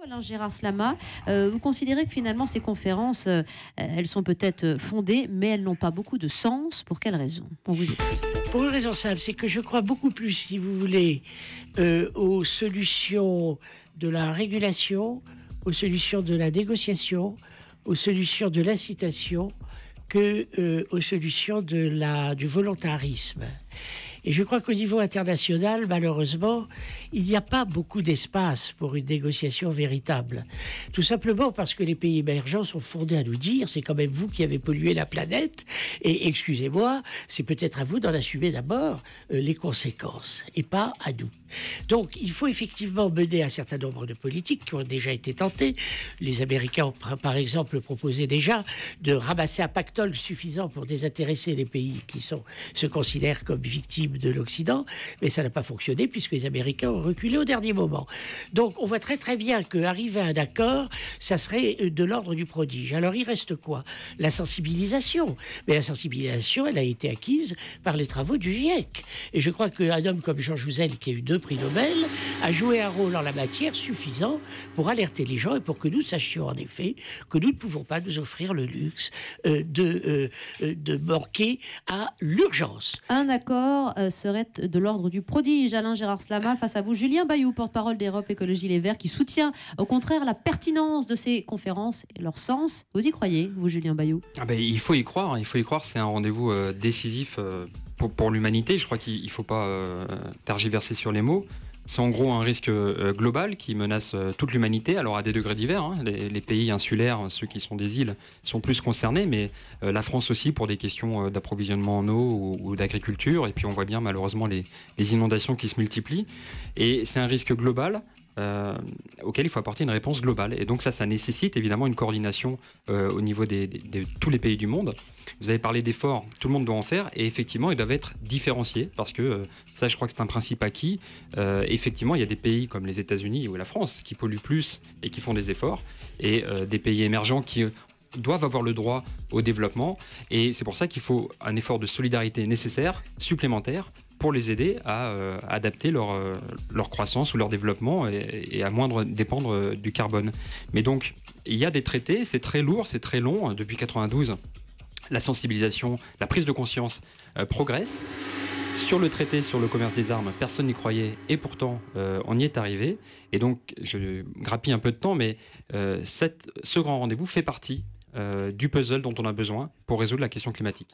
Alain Gérard Slama, vous considérez que finalement ces conférences, elles sont peut-être fondées, mais elles n'ont pas beaucoup de sens. Pour quelle raison? On vous écoute. Pour une raison simple, c'est que je crois beaucoup plus, si vous voulez, aux solutions de la régulation, aux solutions de la négociation, aux solutions de l'incitation, que aux solutions du volontarisme. Et je crois qu'au niveau international, malheureusement, il n'y a pas beaucoup d'espace pour une négociation véritable. Tout simplement parce que les pays émergents sont fondés à nous dire, c'est quand même vous qui avez pollué la planète, et excusez-moi, c'est peut-être à vous d'en assumer d'abord les conséquences, et pas à nous. Donc, il faut effectivement mener un certain nombre de politiques qui ont déjà été tentées. Les Américains ont, par exemple, proposé déjà de ramasser un pactole suffisant pour désintéresser les pays qui se considèrent comme victimes de l'Occident, mais ça n'a pas fonctionné puisque les Américains ont reculé au dernier moment. Donc on voit très très bien qu'arriver à un accord, ça serait de l'ordre du prodige. Alors il reste quoi? La sensibilisation. Mais la sensibilisation, elle a été acquise par les travaux du GIEC. Et je crois qu'un homme comme Georges Jouzel, qui a eu 2 prix Nobel, a joué un rôle en la matière suffisant pour alerter les gens et pour que nous sachions en effet que nous ne pouvons pas nous offrir le luxe de manquer à l'urgence. Un accord serait de l'ordre du prodige. Alain Gérard Slama, face à vous, Julien Bayou, porte-parole d'Europe Écologie Les Verts, qui soutient au contraire la pertinence de ces conférences et leur sens. Vous y croyez, vous, Julien Bayou? Il faut y croire, c'est un rendez-vous décisif pour l'humanité. Je crois qu'il ne faut pas tergiverser sur les mots. C'est en gros un risque global qui menace toute l'humanité, alors à des degrés divers. Hein. Les pays insulaires, ceux qui sont des îles, sont plus concernés, mais la France aussi pour des questions d'approvisionnement en eau ou d'agriculture. Et puis on voit bien malheureusement les inondations qui se multiplient. Et c'est un risque global auquel il faut apporter une réponse globale. Et donc ça nécessite évidemment une coordination au niveau de tous les pays du monde. Vous avez parlé d'efforts, tout le monde doit en faire, et effectivement, ils doivent être différenciés, parce que ça, je crois que c'est un principe acquis. Effectivement, il y a des pays comme les États-Unis ou la France qui polluent plus et qui font des efforts, et des pays émergents qui doivent avoir le droit au développement. Et c'est pour ça qu'il faut un effort de solidarité nécessaire, supplémentaire, pour les aider à adapter leur croissance ou leur développement et à moindre dépendre du carbone. Mais donc, il y a des traités, c'est très lourd, c'est très long. Depuis 92, la sensibilisation, la prise de conscience progresse. Sur le traité sur le commerce des armes, personne n'y croyait et pourtant on y est arrivé. Et donc, je grappille un peu de temps, mais ce grand rendez-vous fait partie du puzzle dont on a besoin pour résoudre la question climatique.